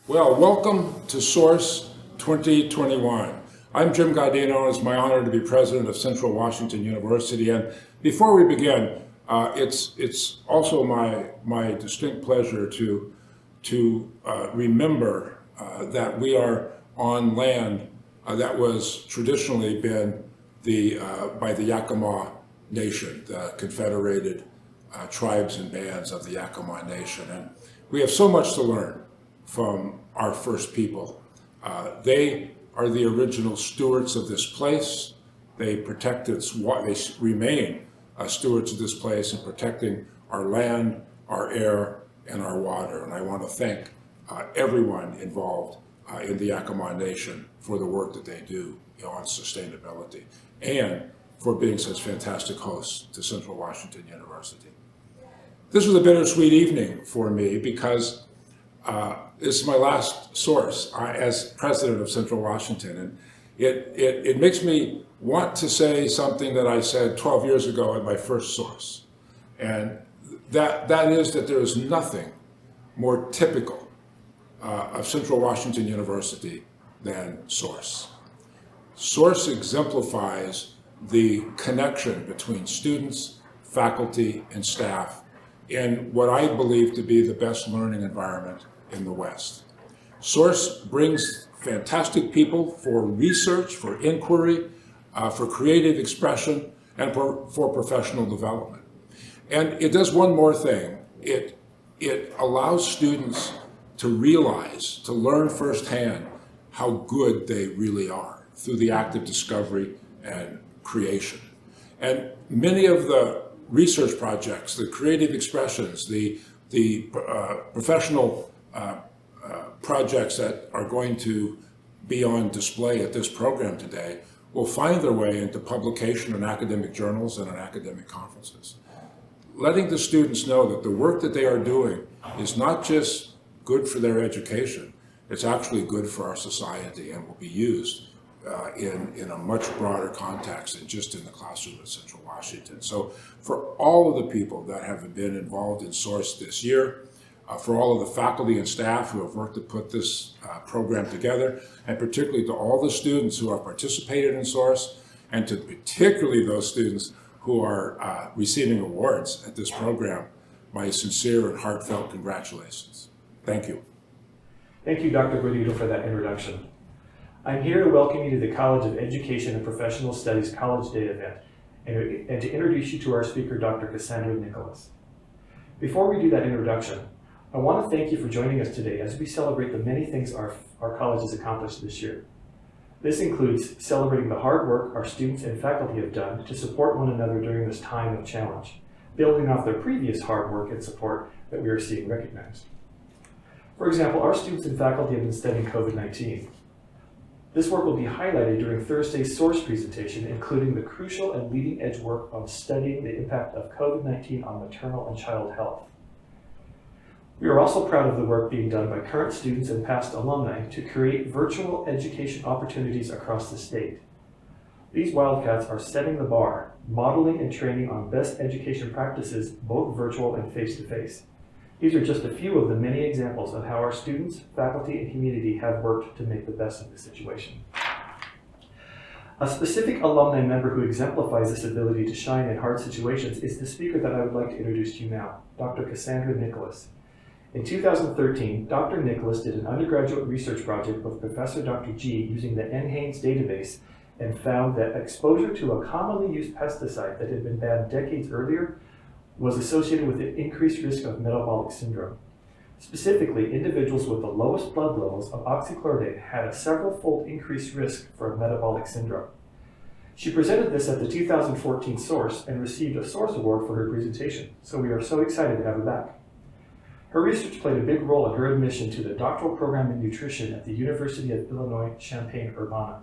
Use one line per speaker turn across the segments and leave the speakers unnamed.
Well, welcome to Source 2021. I'm Jim Gaudino, and it's my honor to be president of Central Washington University. And before we begin, it's also my distinct pleasure to remember that we are on land that was traditionally been by the Yakima Nation, the Confederated tribes and bands of the Yakima Nation. And we have so much to learn from our first people. They are the original stewards of this place. They remain stewards of this place in protecting our land, our air, and our water. And I want to thank everyone involved in the Yakima Nation for the work that they do on sustainability and for being such fantastic hosts to Central Washington University. This was a bittersweet evening for me because this is my last source as president of Central Washington, and it makes me want to say something that I said 12 years ago at my first source, and that is that there is nothing more typical of Central Washington University than Source. Source exemplifies the connection between students, faculty, and staff in what I believe to be the best learning environment in the West. Source brings fantastic people for research, for inquiry, for creative expression, and for professional development. And it does one more thing. It allows students to realize, to learn firsthand how good they really are through the act of discovery and creation. And many of the research projects, the creative expressions, the professional projects that are going to be on display at this program today will find their way into publication in academic journals and in academic conferences. Letting the students know that the work that they are doing is not just good for their education, it's actually good for our society and will be used in a much broader context than just in the classroom at Central Washington. So for all of the people that have been involved in Source this year, for all of the faculty and staff who have worked to put this program together, and particularly to all the students who have participated in Source, and to particularly those students who are receiving awards at this program, my sincere and heartfelt congratulations. Thank you.
Thank you, Dr. Gaudino, for that introduction. I'm here to welcome you to the College of Education and Professional Studies College Day event and to introduce you to our speaker, Dr. Cassandra Nicholas. Before we do that introduction, I want to thank you for joining us today as we celebrate the many things our college has accomplished this year. This includes celebrating the hard work our students and faculty have done to support one another during this time of challenge, building off their previous hard work and support that we are seeing recognized. For example, our students and faculty have been studying COVID-19. This work will be highlighted during Thursday's Source presentation, including the crucial and leading edge work of studying the impact of COVID-19 on maternal and child health. We are also proud of the work being done by current students and past alumni to create virtual education opportunities across the state. These Wildcats are setting the bar, modeling and training on best education practices, both virtual and face-to-face. These are just a few of the many examples of how our students, faculty, and community have worked to make the best of the situation. A specific alumni member who exemplifies this ability to shine in hard situations is the speaker that I would like to introduce to you now, Dr. Cassandra Nicholas. In 2013, Dr. Nicholas did an undergraduate research project with Professor Dr. G using the NHANES database and found that exposure to a commonly used pesticide that had been banned decades earlier was associated with an increased risk of metabolic syndrome. Specifically, individuals with the lowest blood levels of oxychloroquine had a several-fold increased risk for metabolic syndrome. She presented this at the 2014 Source and received a Source Award for her presentation, so we are so excited to have her back. Her research played a big role in her admission to the doctoral program in nutrition at the University of Illinois Champaign-Urbana.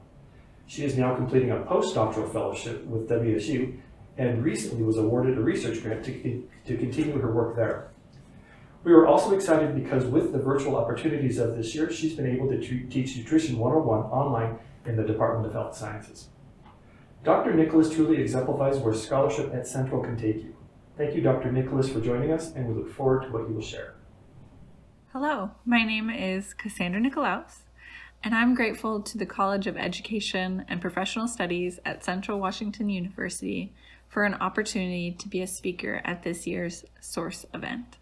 She is now completing a postdoctoral fellowship with WSU and recently was awarded a research grant to continue her work there. We were also excited because with the virtual opportunities of this year, she's been able to teach Nutrition 101 online in the Department of Health Sciences. Dr. Nicholas truly exemplifies where scholarship at Central can take you. Thank you, Dr. Nicholas, for joining us, and we look forward to what you will share.
Hello, my name is Cassandra Nicolaus, and I'm grateful to the College of Education and Professional Studies at Central Washington University for an opportunity to be a speaker at this year's Source event.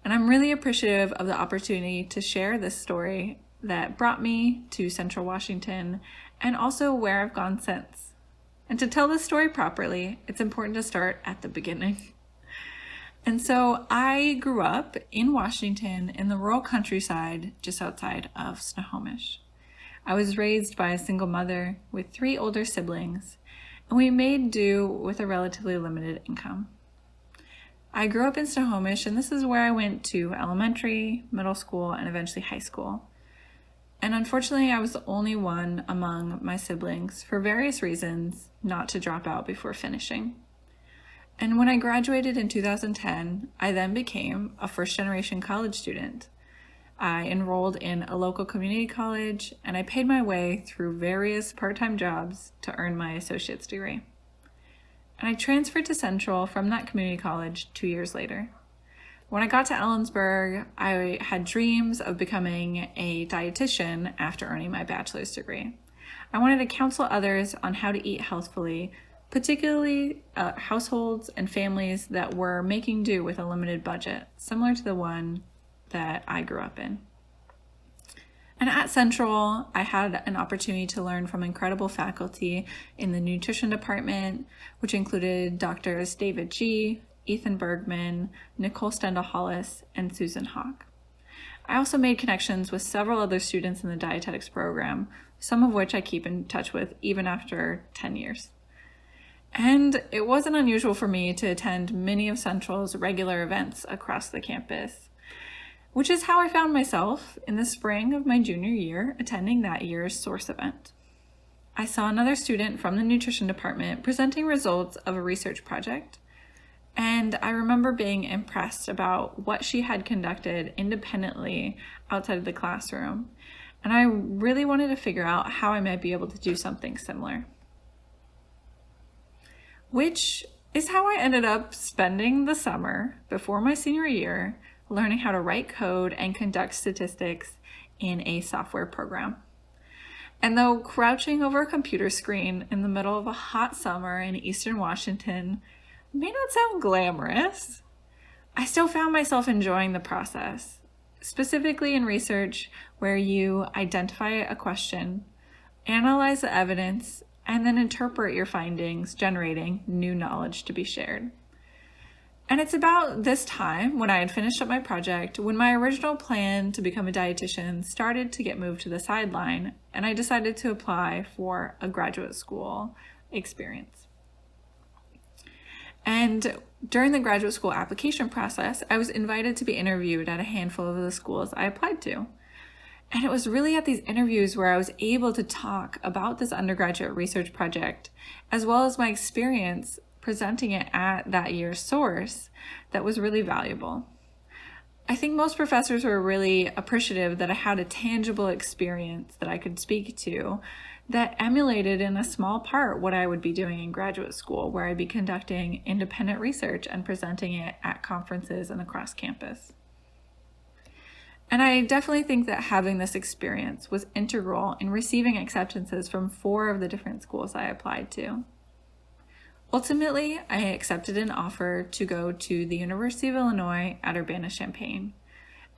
And I'm really appreciative of the opportunity to share this story that brought me to Central Washington and also where I've gone since. And to tell this story properly, it's important to start at the beginning. And so I grew up in Washington in the rural countryside just outside of Snohomish. I was raised by a single mother with 3 older siblings, and we made do with a relatively limited income. I grew up in Snohomish, and this is where I went to elementary, middle school, and eventually high school. And unfortunately, I was the only one among my siblings, for various reasons, not to drop out before finishing. And when I graduated in 2010, I then became a first-generation college student. I enrolled in a local community college, and I paid my way through various part-time jobs to earn my associate's degree. And I transferred to Central from that community college 2 years later. When I got to Ellensburg, I had dreams of becoming a dietitian after earning my bachelor's degree. I wanted to counsel others on how to eat healthfully, particularly households and families that were making do with a limited budget, similar to the one that I grew up in. And at Central, I had an opportunity to learn from incredible faculty in the nutrition department, which included Drs. David G., Ethan Bergman, Nicole Stendhal-Hollis, and Susan Hawk. I also made connections with several other students in the dietetics program, some of which I keep in touch with even after 10 years. And it wasn't unusual for me to attend many of Central's regular events across the campus, which is how I found myself in the spring of my junior year attending that year's Source event. I saw another student from the nutrition department presenting results of a research project, and I remember being impressed about what she had conducted independently outside of the classroom, and I really wanted to figure out how I might be able to do something similar. Which is how I ended up spending the summer before my senior year learning how to write code and conduct statistics in a software program. And though crouching over a computer screen in the middle of a hot summer in eastern Washington may not sound glamorous, I still found myself enjoying the process, specifically in research where you identify a question, analyze the evidence, and then interpret your findings, generating new knowledge to be shared. And it's about this time, when I had finished up my project, when my original plan to become a dietitian started to get moved to the sideline, and I decided to apply for a graduate school experience. And during the graduate school application process, I was invited to be interviewed at a handful of the schools I applied to. And it was really at these interviews where I was able to talk about this undergraduate research project, as well as my experience presenting it at that year's Source, that was really valuable. I think most professors were really appreciative that I had a tangible experience that I could speak to that emulated in a small part what I would be doing in graduate school, where I'd be conducting independent research and presenting it at conferences and across campus. And I definitely think that having this experience was integral in receiving acceptances from 4 of the different schools I applied to. Ultimately, I accepted an offer to go to the University of Illinois at Urbana-Champaign,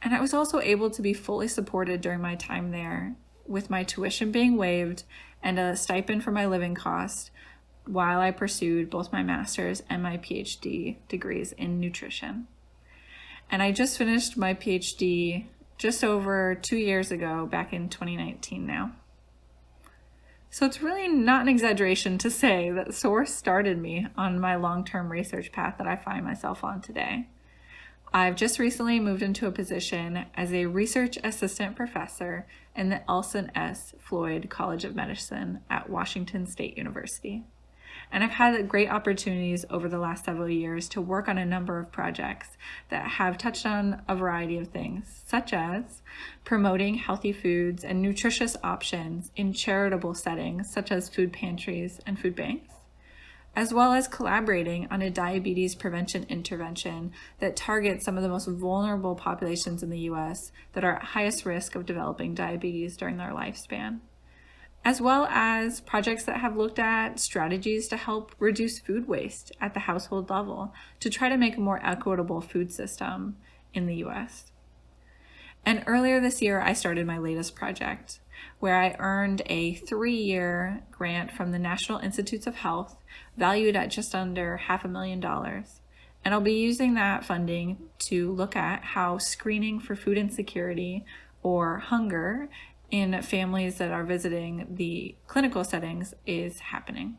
and I was also able to be fully supported during my time there, with my tuition being waived and a stipend for my living cost while I pursued both my master's and my PhD degrees in nutrition. And I just finished my PhD just over 2 years ago, back in 2019 now. So it's really not an exaggeration to say that Source started me on my long-term research path that I find myself on today. I've just recently moved into a position as a research assistant professor in the Elson S. Floyd College of Medicine at Washington State University. And I've had great opportunities over the last several years to work on a number of projects that have touched on a variety of things, such as promoting healthy foods and nutritious options in charitable settings, such as food pantries and food banks, as well as collaborating on a diabetes prevention intervention that targets some of the most vulnerable populations in the US that are at highest risk of developing diabetes during their lifespan, as well as projects that have looked at strategies to help reduce food waste at the household level to try to make a more equitable food system in the US. And earlier this year, I started my latest project, where I earned a 3-year grant from the National Institutes of Health, valued at just under $500,000. And I'll be using that funding to look at how screening for food insecurity or hunger in families that are visiting the clinical settings is happening.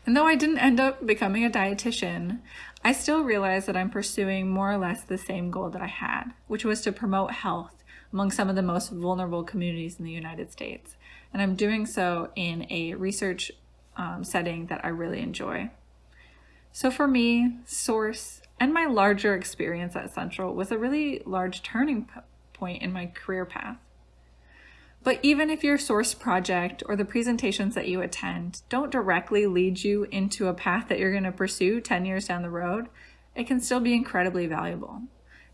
And though I didn't end up becoming a dietitian, I still realize that I'm pursuing more or less the same goal that I had, which was to promote health among some of the most vulnerable communities in the United States. And I'm doing so in a research setting that I really enjoy. So for me, Source and my larger experience at Central was a really large turning point in my career path. But even if your Source project or the presentations that you attend don't directly lead you into a path that you're going to pursue 10 years down the road, it can still be incredibly valuable.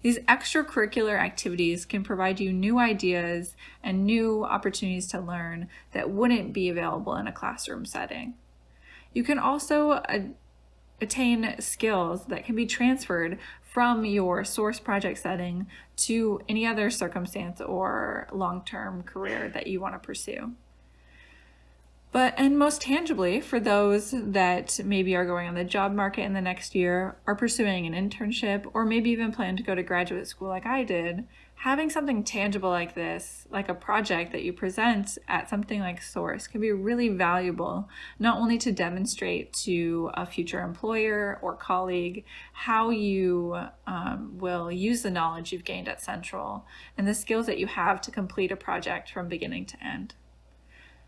These extracurricular activities can provide you new ideas and new opportunities to learn that wouldn't be available in a classroom setting. You can also attain skills that can be transferred from your Source project setting to any other circumstance or long-term career that you want to pursue. And most tangibly, for those that maybe are going on the job market in the next year, are pursuing an internship, or maybe even plan to go to graduate school like I did, having something tangible like this, like a project that you present at something like Source, can be really valuable, not only to demonstrate to a future employer or colleague how you will use the knowledge you've gained at Central and the skills that you have to complete a project from beginning to end.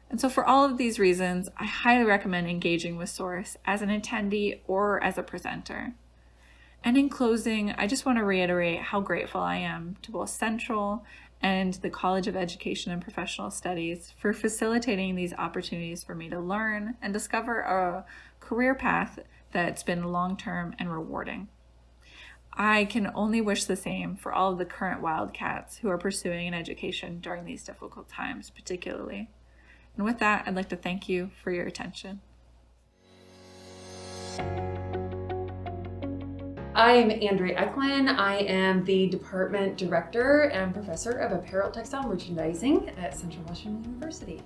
And so for all of these reasons, I highly recommend engaging with Source as an attendee or as a presenter. And in closing, I just want to reiterate how grateful I am to both Central and the College of Education and Professional Studies for facilitating these opportunities for me to learn and discover a career path that's been long-term and rewarding. I can only wish the same for all of the current Wildcats who are pursuing an education during these difficult times, particularly. And with that, I'd like to thank you for your attention.
I'm Andrea Eklund. I am the Department Director and Professor of Apparel Textile Merchandising at Central Washington University.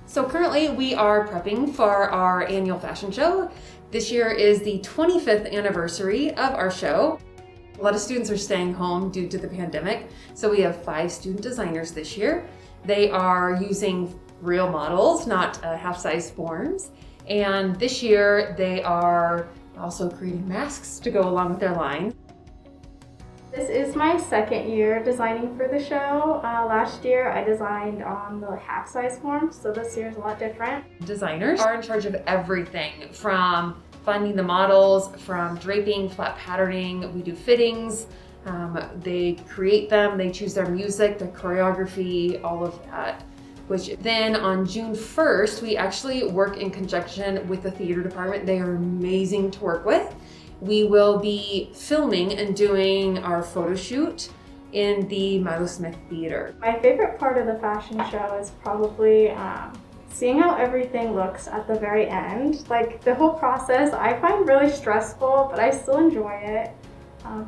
So currently we are prepping for our annual fashion show. This year is the 25th anniversary of our show. A lot of students are staying home due to the pandemic, so we have 5 student designers this year. They are using real models, not half-size forms. And this year they are also creating masks to go along with their line.
This is my second year designing for the show. Last year I designed on the half-size form, so this year's a lot different.
Designers are in charge of everything from finding the models, from draping, flat patterning. We do fittings. They create them, they choose their music, the choreography, all of that. Which then on June 1st, we actually work in conjunction with the theater department. They are amazing to work with. We will be filming and doing our photo shoot in the Milo Smith Theater.
My favorite part of the fashion show is probably seeing how everything looks at the very end. Like the whole process I find really stressful, but I still enjoy it.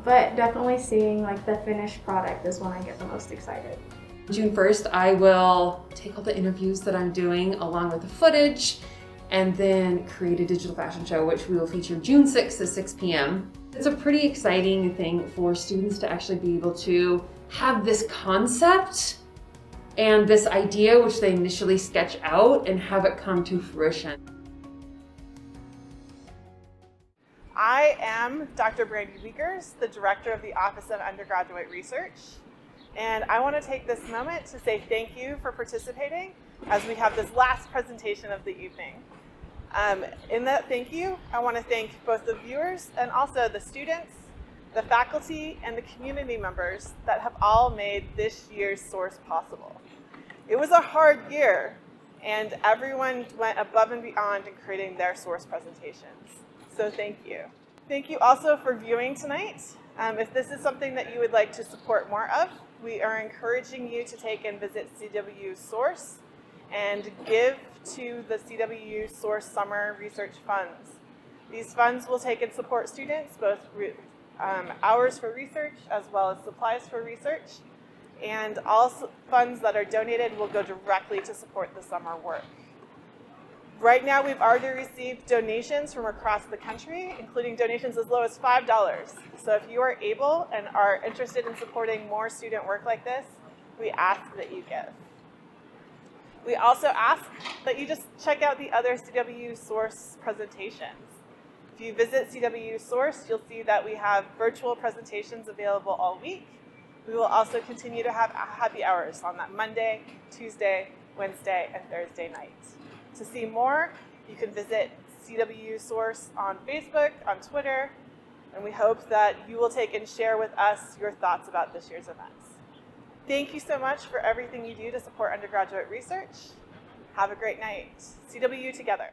But definitely seeing like the finished product is when I get the most excited.
June 1st, I will take all the interviews that I'm doing along with the footage and then create a digital fashion show, which we will feature June 6th at 6 p.m. It's a pretty exciting thing for students to actually be able to have this concept and this idea, which they initially sketch out, and have it come to fruition.
I am Dr. Brandy Wiekers, the Director of the Office of Undergraduate Research. And I want to take this moment to say thank you for participating as we have this last presentation of the evening. In that thank you, I want to thank both the viewers and also the students, the faculty, and the community members that have all made this year's Source possible. It was a hard year, and everyone went above and beyond in creating their source presentations. So thank you. Thank you also for viewing tonight. If this is something that you would like to support more of, we are encouraging you to take and visit CW Source and give to the CW Source Summer Research Funds. These funds will take and support students, both hours for research as well as supplies for research, and all funds that are donated will go directly to support the summer work. Right now, we've already received donations from across the country, including donations as low as $5. So if you are able and are interested in supporting more student work like this, we ask that you give. We also ask that you just check out the other CW Source presentations. If you visit CW Source, you'll see that we have virtual presentations available all week. We will also continue to have happy hours on that Monday, Tuesday, Wednesday, and Thursday night. To see more, you can visit CW Source on Facebook, on Twitter, and we hope that you will take and share with us your thoughts about this year's events. Thank you so much for everything you do to support undergraduate research. Have a great night. CW together.